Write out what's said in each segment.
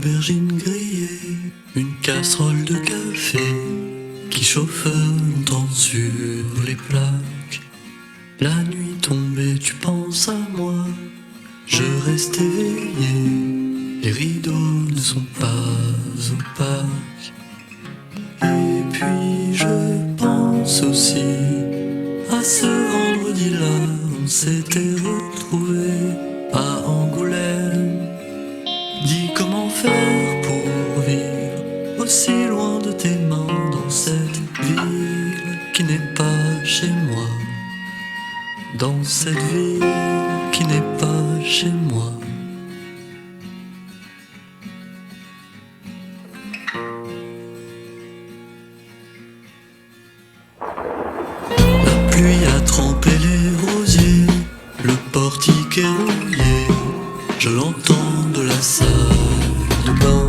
aubergines grillées, une casserole de café qui chauffe longtemps sur les plaques. La nuit tombée, tu penses à moi, je reste éveillé, les rideaux ne sont pas opaques. Et puis je pense aussi à ce vendredi-là, on s'était retrouvés à Angoulême. Dis comment faire pour vivre aussi loin de tes mains dans cette ville qui n'est pas chez moi. Dans cette ville qui n'est pas chez moi. La pluie a trempé les rosiers, le portique est rouillé, je l'entends de la salle de bain.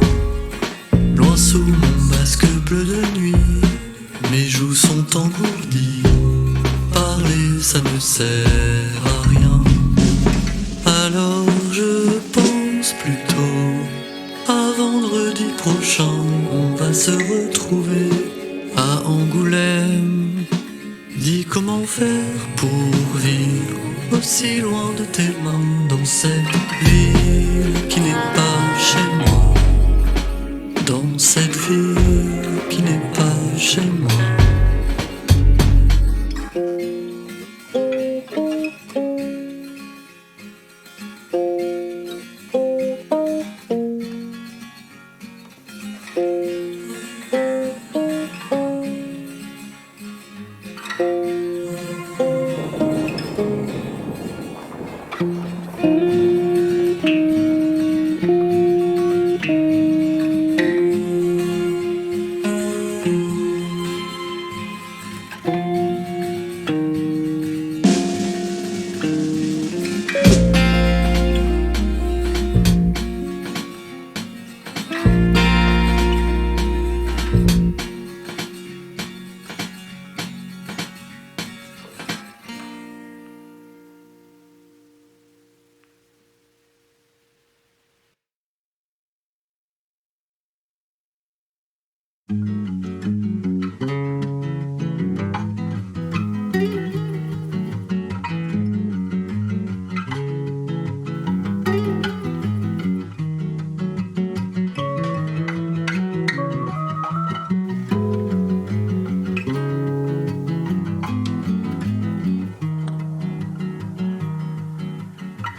Loin sous mon masque bleu de nuit, mes joues sont engourdies. Parler ça ne sert à rien. Alors je pense plutôt à vendredi prochain, on va se retrouver à Angoulême. Dis comment faire pour vivre aussi loin de tes mains dans cette ville qui n'est pas chez moi. Dans cette ville qui n'est pas chez moi.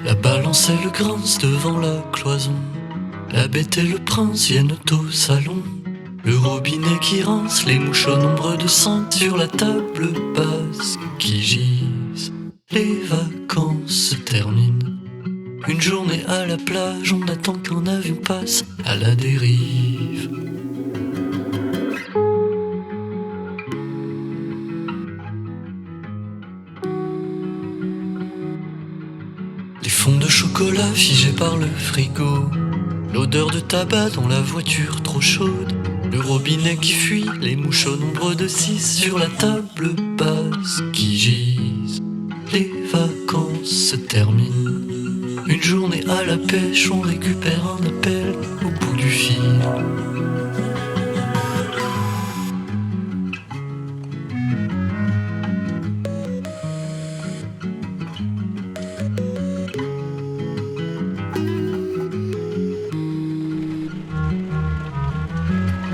La balance et le grince devant la cloison, la bête et le prince viennent au salon. Le robinet qui rince, les mouches au nombre de 5 sur la table basse qui gisent. Les vacances se terminent. Une journée à la plage, on attend qu'un avion passe à la dérive. Les fonds de chocolat figés par le frigo, l'odeur de tabac dans la voiture trop chaude, le robinet qui fuit, les mouches au nombre de 6 sur la table basse qui gisent. Les vacances se terminent. Une journée à la pêche, on récupère un appel au bout du fil.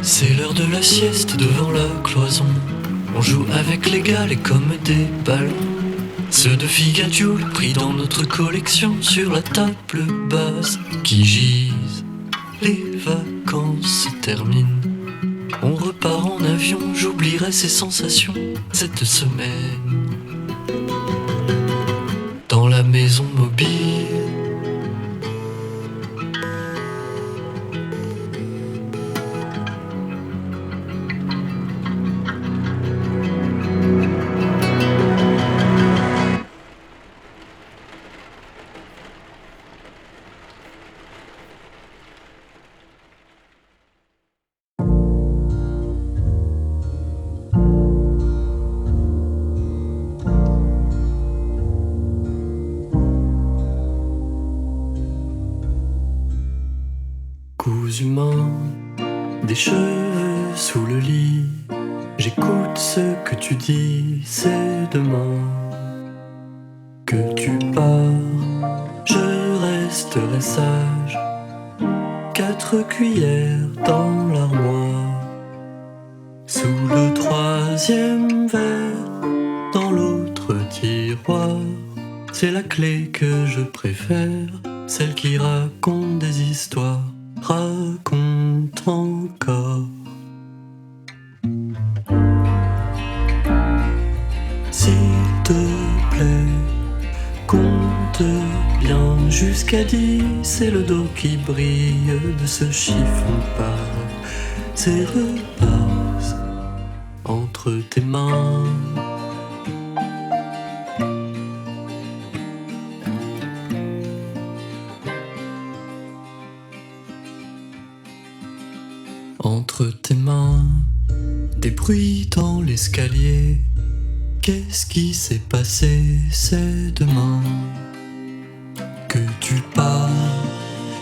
C'est l'heure de la sieste devant la cloison. On joue avec les gars, comme des ballons. Ceux de Figadioule pris dans notre collection sur la table basse qui gisent. Les vacances se terminent. On repart en avion, j'oublierai ces sensations cette semaine. Dans la maison mobile. humains, des cheveux sous le lit. J'écoute ce que tu dis, c'est demain que tu pars. Je resterai sage, 4 cuillères dans l'armoire. Sous le 3e verre, dans l'autre tiroir. C'est la clé que je préfère, celle qui raconte des histoires, raconte encore. S'il te plaît, compte bien jusqu'à 10, c'est le dos qui brille de ce chiffon pâle. C'est repasse entre tes mains. Entre tes mains, des bruits dans l'escalier. Qu'est-ce qui s'est passé? C'est demain que tu pars.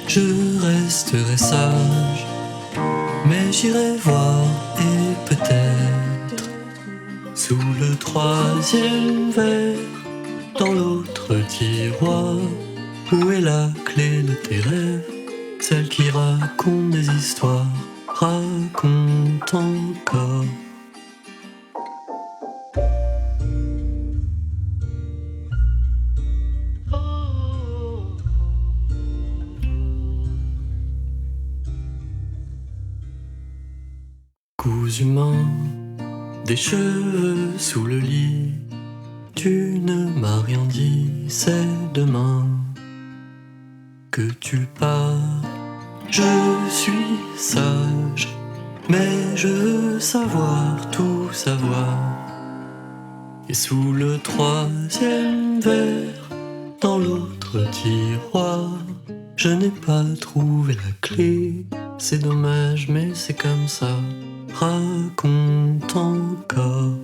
Je resterai sage, mais j'irai voir et peut-être sous le 3e verre, dans l'autre tiroir. Où est la clé de tes rêves? Celle qui raconte des histoires, raconte encore. Coups humains, des cheveux sous le lit. Tu ne m'as rien dit, c'est demain que tu pars. Je suis sage, mais je veux savoir, tout savoir. Et sous le 3e verre, dans l'autre tiroir, je n'ai pas trouvé la clé. C'est dommage, mais c'est comme ça. Raconte encore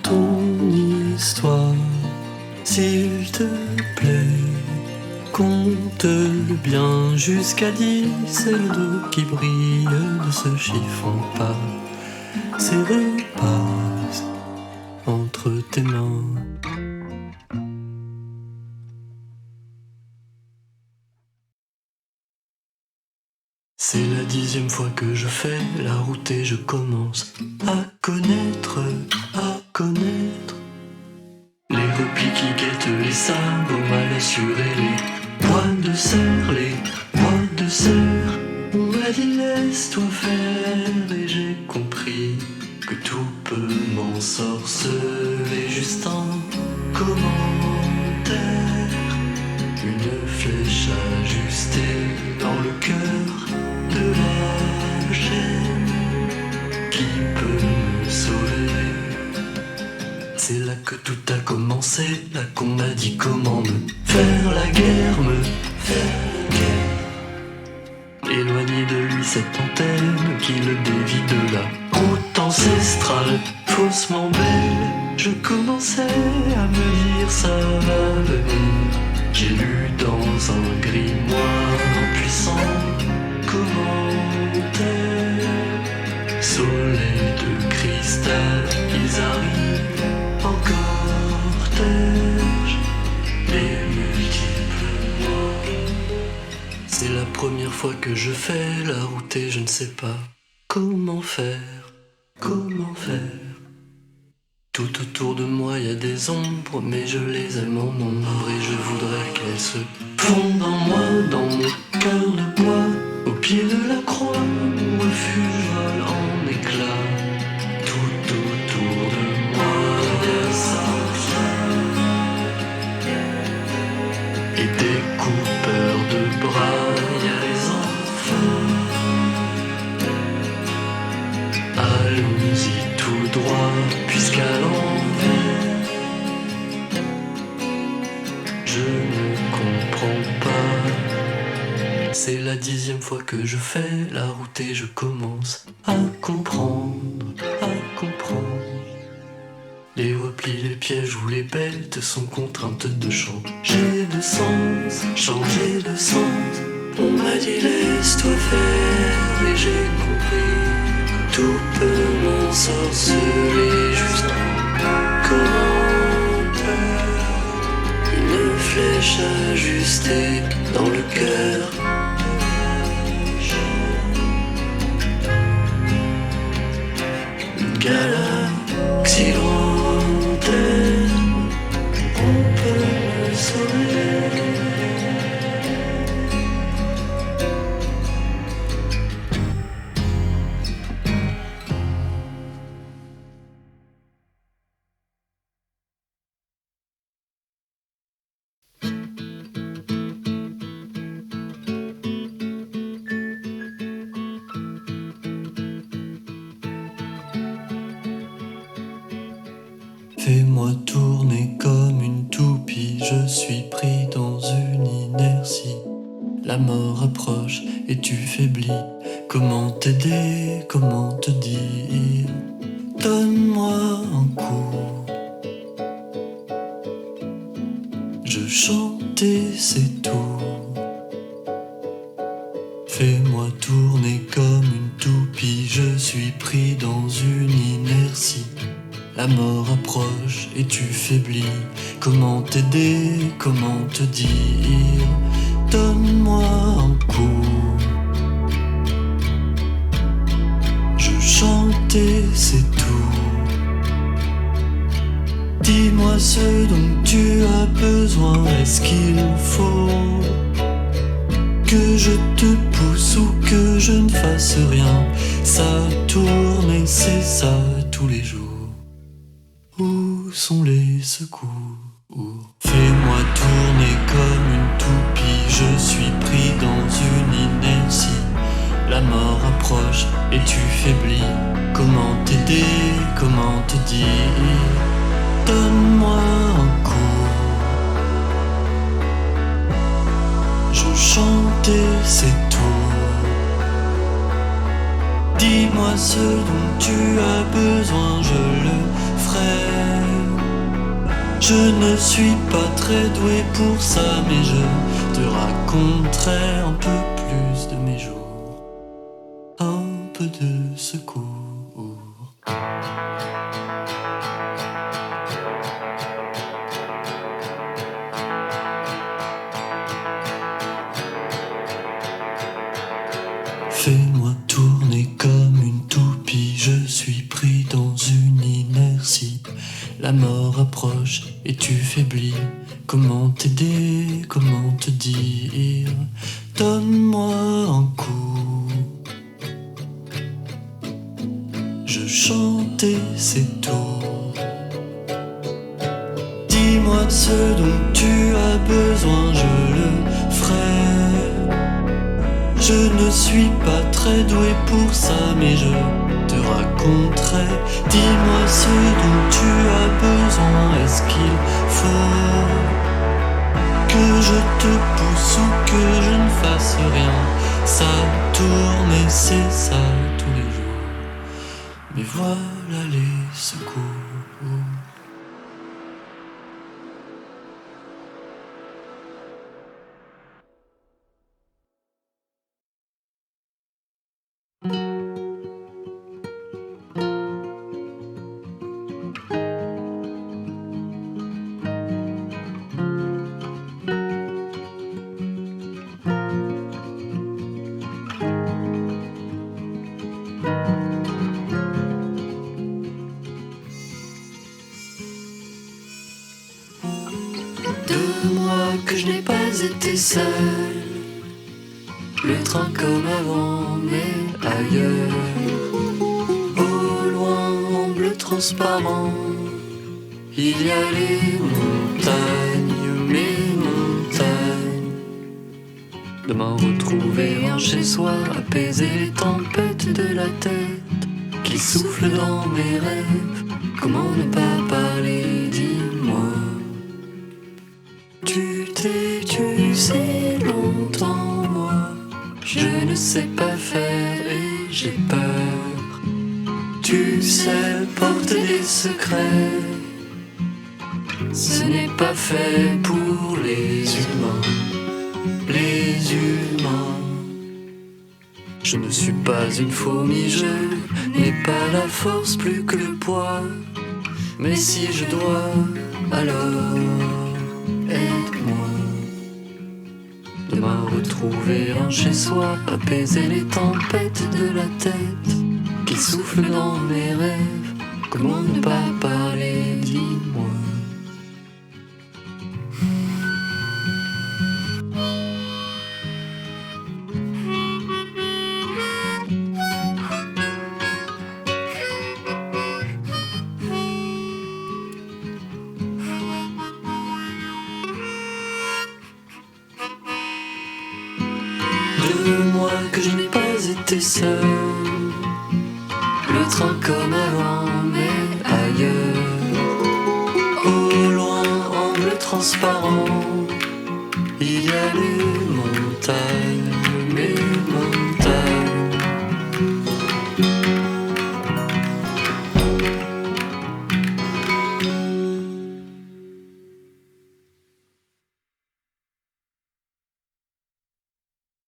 ton histoire, s'il te plaît. Compte bien jusqu'à 10, c'est le dos qui brille de ce chiffon pâle. C'est repasse entre tes mains. C'est la 10e fois que je fais la route et je commence à connaître les replis qui guettent les sabots mal assurés, les bois de serre, les bois de serre. On m'a dit laisse-toi faire et j'ai compris que tout peut m'ensorceler. Juste un commentaire, une flèche ajustée dans le cœur de la chaîne qui peut me sauver. C'est là que tout a commencé, là qu'on m'a dit comment me faire la guerre, me faire la guerre. Éloigné de lui cette antenne qui le dévie de la route ancestrale, faussement belle. Je commençais à me dire ça va venir. J'ai lu dans un grimoire puissant commentaire. Soleil de cristal, ils arrivent en cortège, les multiples mois. C'est la première fois que je fais la route et je ne sais pas comment faire, comment faire. Tout autour de moi y a des ombres, mais je les aime en nombre et je voudrais qu'elles se fondent en moi, dans mon cœur de bois, au pied de la croix, mon refuge vole en éclats. Tout autour de moi y a ça et des coupeurs de bras, y a les enfants. Allons-y tout droit, puisqu'à l'envers je ne comprends pas. C'est la 10e fois que je fais la route et je commence à comprendre, à comprendre. Les replis, les pièges où les bêtes sont contraintes de changer de sens, changer de sens. On m'a dit laisse-toi faire et j'ai compris que tout peut m'ensorceler juste comment faire. Une flèche ajustée dans le cœur. Une galaxie lointaine, on peut me sauver. Fais-moi tourner comme une toupie, je suis pris dans une inertie. La mort approche et tu faiblis. Comment t'aider, comment te dire? Donne-moi un coup. Je chantais, c'est tout. Fais-moi tourner comme une toupie, je suis pris dans une inertie. La mort approche et tu faiblis. Comment t'aider, comment te dire? Donne-moi un coup. Je chantais, c'est tout. Dis-moi ce dont tu as besoin. Est-ce qu'il faut que je te pousse ou que je ne fasse rien? Ça tourne et c'est ça tous les jours. Où sont les secours? Fais-moi tourner comme une toupie, je suis pris dans une inertie. La mort approche et tu faiblis. Comment t'aider, comment te dire? Donne-moi un coup. Je chantais, c'est tout. Dis-moi ce dont tu as besoin, je le ferai. Je ne suis pas très doué pour ça, mais je te raconterai un peu plus de mes jours, un peu de secours. Fais-moi tourner comme une toupie, je suis pris dans une inertie. La mort approche et tu faiblis. Comment t'aider, comment te dire? Donne-moi un coup. Je chantais, c'est tout. Dis-moi ce dont tu as besoin, je le ferai. Je ne suis pas très doué pour ça, mais je te raconterai. Dis-moi ce dont tu as besoin. Est-ce qu'il faut que je te pousse ou que je ne fasse rien? Ça tourne et c'est ça tous les jours. Mais voilà les secours. Que je n'ai pas été seul. Le train comme avant, mais ailleurs. Au loin, en bleu transparent, il y a les montagnes, mes montagnes. Demain retrouver un chez-soi, apaiser les tempêtes de la tête qui soufflent dans mes rêves. Comment ne pas parler, dis-moi. Tu sais longtemps, moi je ne sais pas faire et j'ai peur. Tu sais porter des secrets Ce n'est pas fait pour les humains, les humains. Je ne suis pas une fourmi, je n'ai pas la force plus que le poids. Mais si je dois, alors aide-moi. Demain retrouver un chez-soi, apaiser les tempêtes de la tête qui soufflent dans mes rêves. Comment ne pas parler, dis-moi. De moi que je n'ai pas été seul. Le train comme avant, mais ailleurs. Au loin, en bleu transparent, il y a les montagnes, mes montagnes.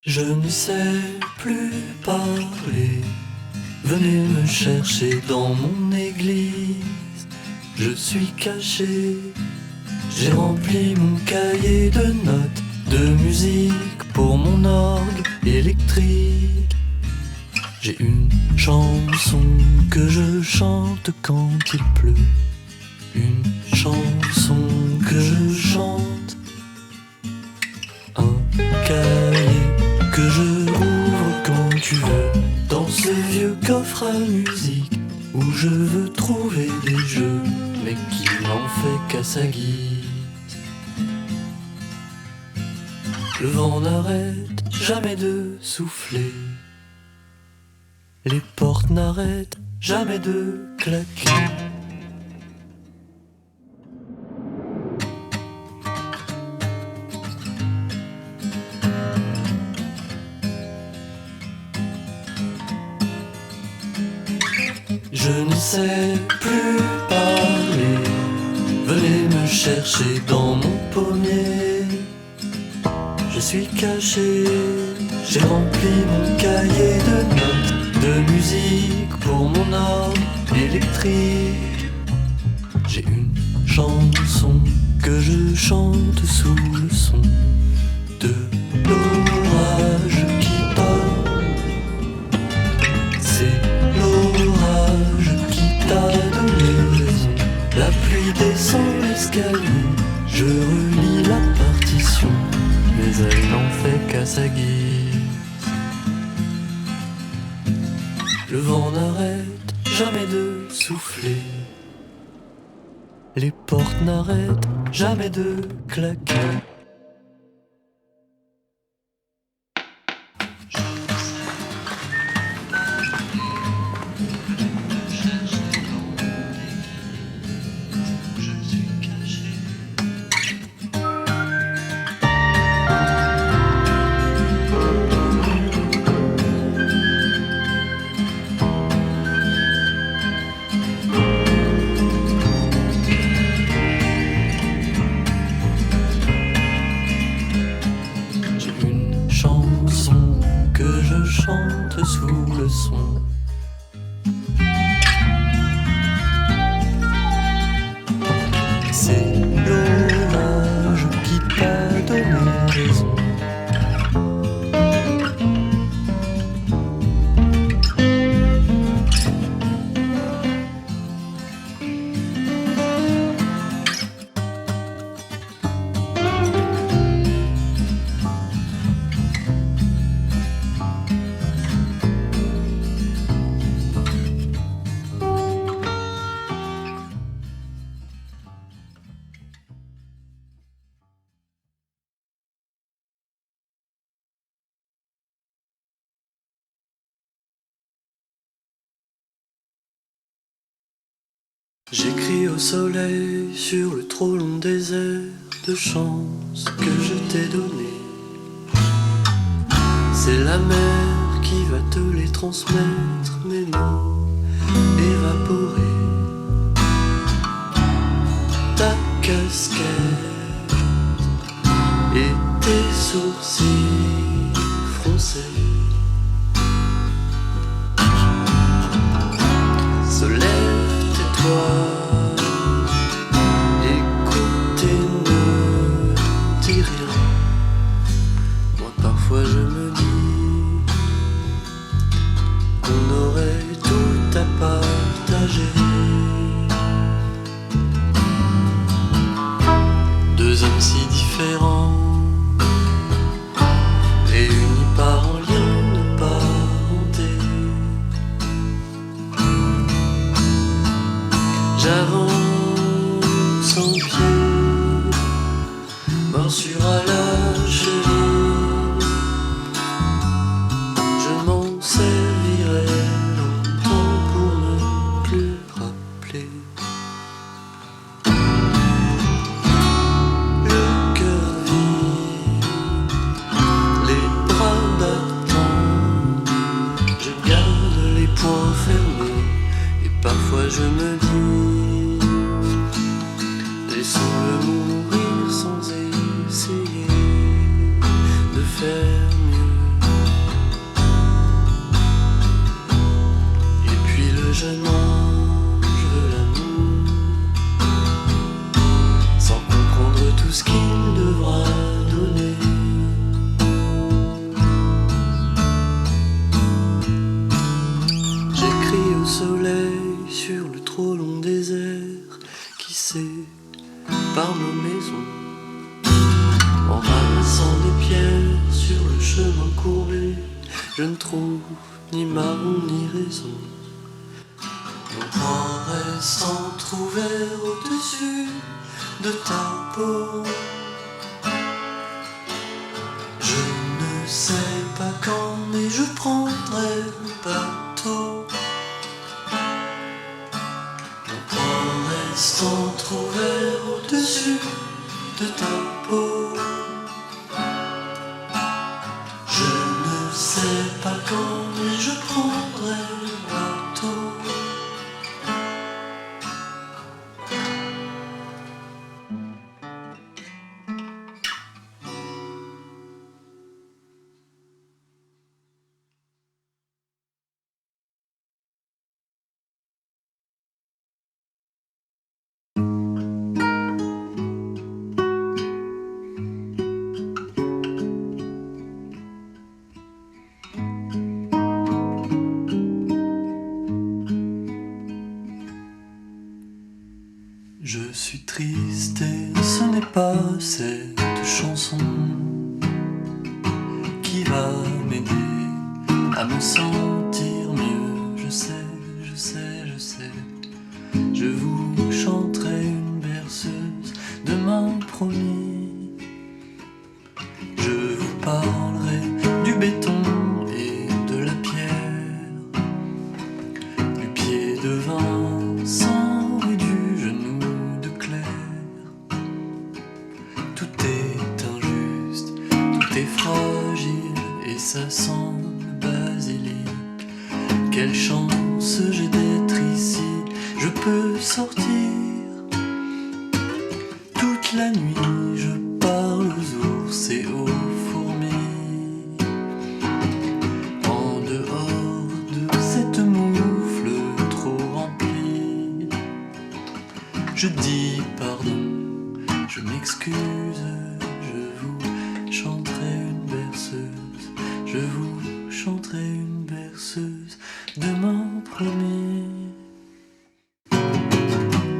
Je ne sais plus parler. Venez me chercher dans mon église. Je suis caché. J'ai rempli mon cahier de notes de musique pour mon orgue électrique. J'ai une chanson que je chante quand il pleut. Une chanson que je chante. Un cahier que je rouvre quand tu veux. Dans ce vieux coffre à musique où je veux trouver des jeux, mais qui n'en fait qu'à sa guise. Le vent n'arrête jamais de souffler. Les portes n'arrêtent jamais de claquer. Je ne sais plus parler. Venez me chercher dans mon pommier. Je suis caché. J'ai rempli mon cahier de notes de musique pour mon orgue électrique. J'ai une chanson que je chante sous le son de l'orage qui part. C'est l'orage qui t'a donné raison. La pluie descend l'escalier. Je relis la partition, mais elle n'en fait qu'à sa guise. Le vent n'arrête jamais de souffler. Les portes n'arrêtent jamais de claquer. Chante sous le son. C'est l'orage qui t'a donné raison. J'écris au soleil sur le trop long désert de chance que je t'ai donné. C'est la mer qui va te les transmettre, mais non, évaporer. Ta casquette et tes sourcils froncés. Se lève, tais-toi, écoute et ne dis rien. Moi parfois je me dis qu'on aurait tout à partager. Deux hommes si différents, réunis par un lien de parenté. J'avance en pied, morsure à la cheville. Je m'en servirai longtemps pour ne plus rappeler. Le cœur vide, les bras battants, je garde les poings fermés et parfois je me dis, laissons-le mourir sans essayer de faire mieux. Et puis le jeune ange veut l'amour, sans comprendre tout ce qu'il devra donner. J'écris au soleil sur le trop long désert qui sépare nos maisons, en ramassant des pierres sur le chemin courbé. Je ne trouve ni marron ni raison. Mon poing reste entrouvert au-dessus de ta peau. Je ne sais pas quand, mais je prendrai le bateau. Mon poing reste entrouvert au-dessus de ta peau. Je ne sais pas quand, mais je prendrai le bateau. Je suis triste et ce n'est pas cette chanson qui va m'aider à me sentir mieux. Je sais, je sais, je sais. Je vous chanterai une berceuse demain promis. Je vous parlerai du béton et de la pierre, du pied de Vincent et du genou de Claire. Tout est injuste, tout est fragile et ça sent le basilic. Quelle chance j'ai d'être ici, je peux sortir toute la nuit, je parle aux ours et aux fourmis. En dehors de cette moufle trop remplie, je dis pardon, je m'excuse, je vous chanterai une berceuse, je vous chanterai une berceuse demain promis.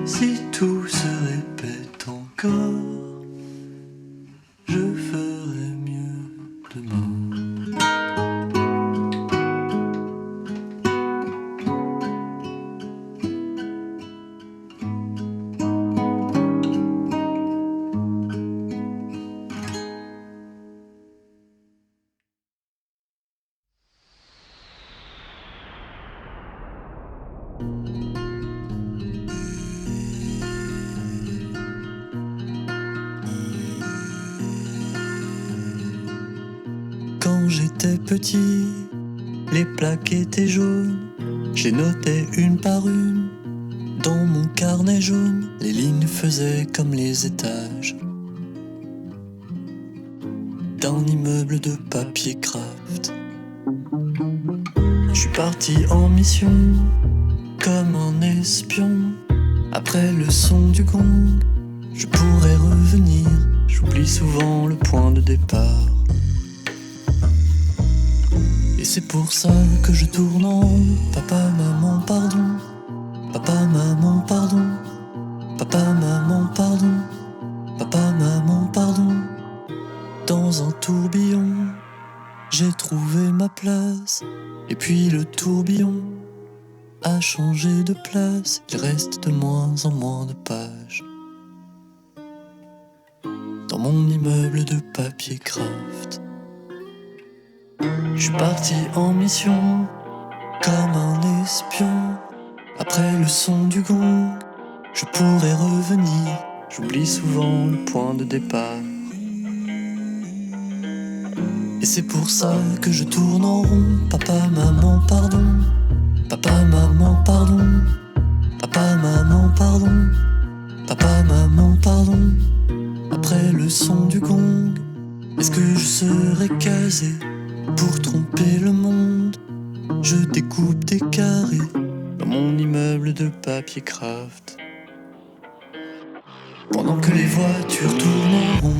Si tout se répète encore, je ferai mieux demain. Quand j'étais petit, les plaques étaient jaunes, je les notais une par une, Dans mon carnet jaune, les lignes faisaient comme les étages d'un immeuble de papier craft. Je suis parti en mission comme un espion. Après le son du gong, je pourrais revenir. J'oublie souvent le point de départ. Et c'est pour ça que je tourne en rond. Papa, maman, pardon. Papa, maman, pardon. Papa, maman, pardon. Papa, maman, pardon. Dans un tourbillon, j'ai trouvé ma place. Et puis le tourbillon a changé de place. Il reste de moins en moins de pages dans mon immeuble de papier craft. Je suis parti en mission comme un espion. Après le son du gong, je pourrais revenir. J'oublie souvent le point de départ. Et c'est pour ça que je tourne en rond. Papa, maman, pardon. Papa, maman, pardon. Papa, maman, pardon. Papa, maman, pardon. Après le son du gong, est-ce que je serai casé pour tromper le monde? Je découpe des carrés dans mon immeuble de papier craft, pendant que les voitures tournent en rond.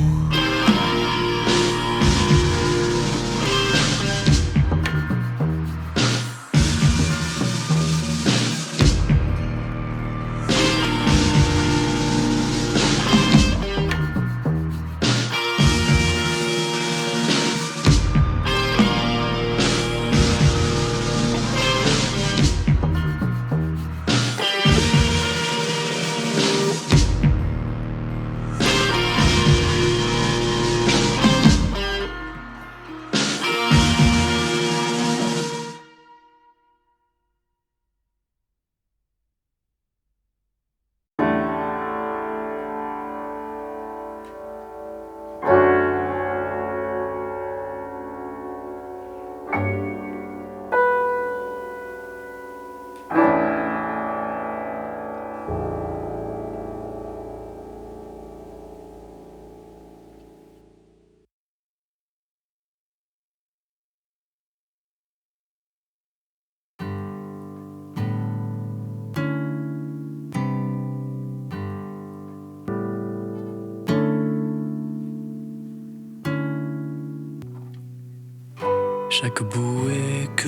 Chaque bouée que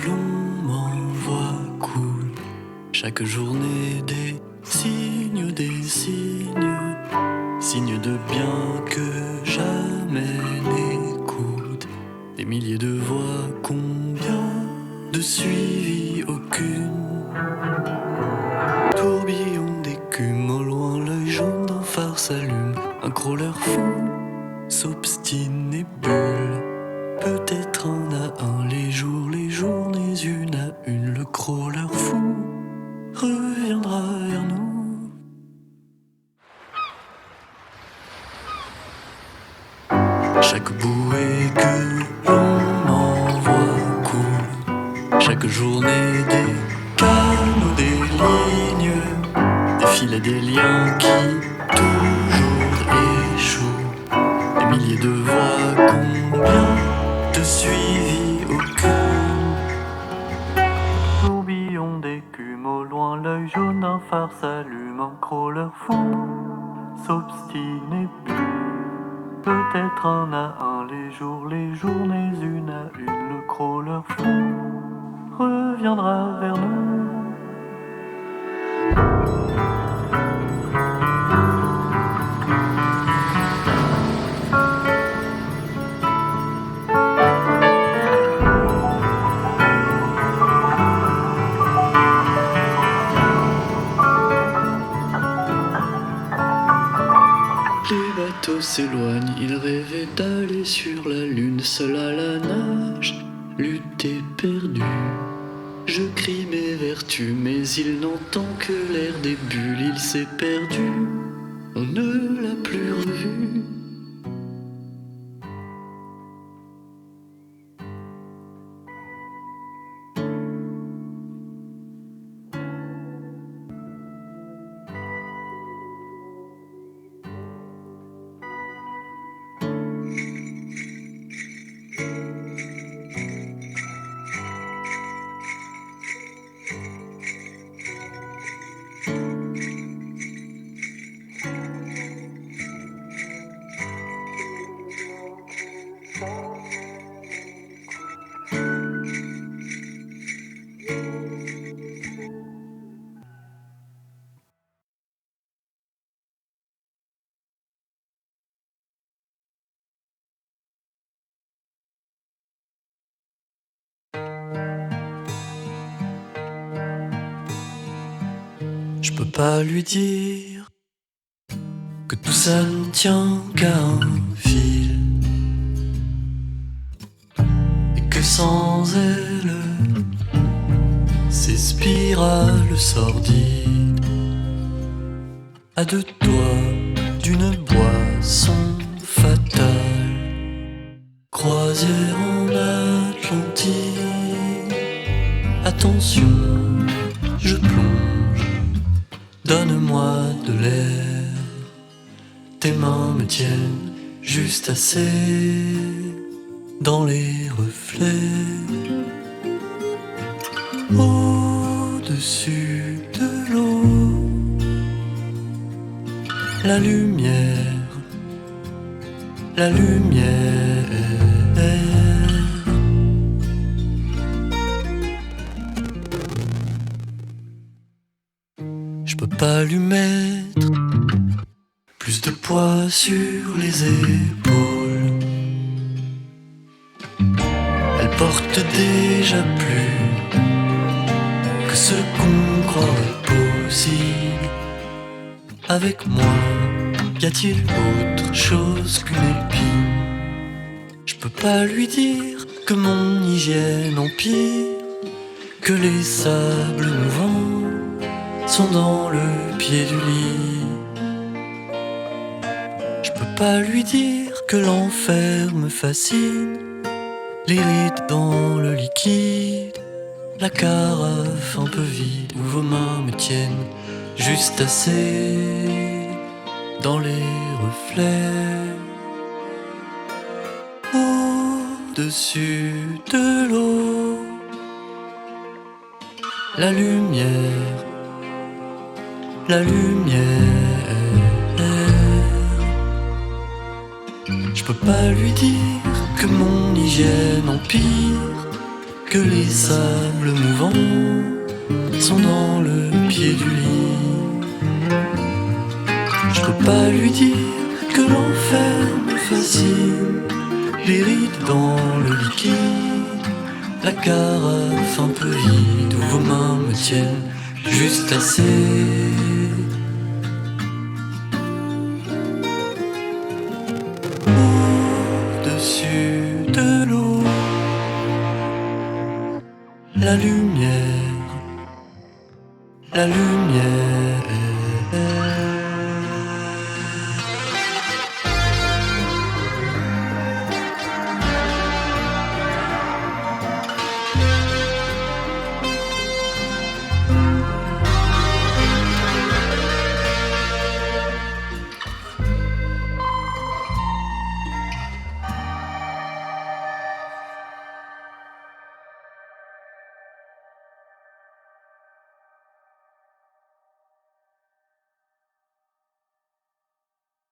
l'on m'envoie coule, chaque journée des signes, signes de bien que jamais n'écoute. Des milliers de voix, combien de suivi, aucune. Tourbillon d'écume, au loin l'œil jaune d'un phare s'allume. Un crawler fou s'obstine et bulle. Peut-être un à un, les journées une à une. Le crawler fou reviendra vers nous. Chaque bouée que l'on m'envoie coule, chaque journée des canaux, des lignes, des filets, des liens qui toujours échouent. Des milliers de voix, combien de suivi, aucune. Tourbillon d'écume, au loin l'œil jaune d'un phare s'allume. Un crawler fou s'obstine et bulle. Peut-être un à un, les journées une à une. Le crawler fou reviendra vers nous. Les bateaux s'éloignent, ils rêvaient d'aller sur la lune. Seul à la nage, lutter perdu. Je crie mes vertus, mais il n'entend que l'air des bulles. Il s'est perdu, on ne l'a plus revu. peux pas lui dire que tout ça ne tient qu'à un fil, et que sans elle, ces spirales sordides à deux doigts d'une boisson fatale, croisière en Atlantique. Attention, je plonge, donne-moi de l'air. Tes mains me tiennent juste assez dans les reflets. Au-dessus de l'eau, la lumière, la lumière. Je peux pas lui mettre plus de poids sur les épaules. Elle porte déjà plus que ce qu'on croirait possible. Avec moi, y a-t-il autre chose qu'une épine? Je peux pas lui dire que mon hygiène empire, que les sables mouvants sont dans le pied du lit. Je peux pas lui dire que l'enfer me fascine, les rides dans le liquide, la carafe un peu vide où vos mains me tiennent juste assez dans les reflets. Au-dessus de l'eau, la lumière, la lumière. Je peux pas lui dire que mon hygiène empire, que les sables mouvants sont dans le pied du lit. Je peux pas lui dire que l'enfer me fascine, les rides dans le liquide, la carafe un peu vide où vos mains me tiennent juste assez. Au-dessus de l'eau, la lumière, la lumière.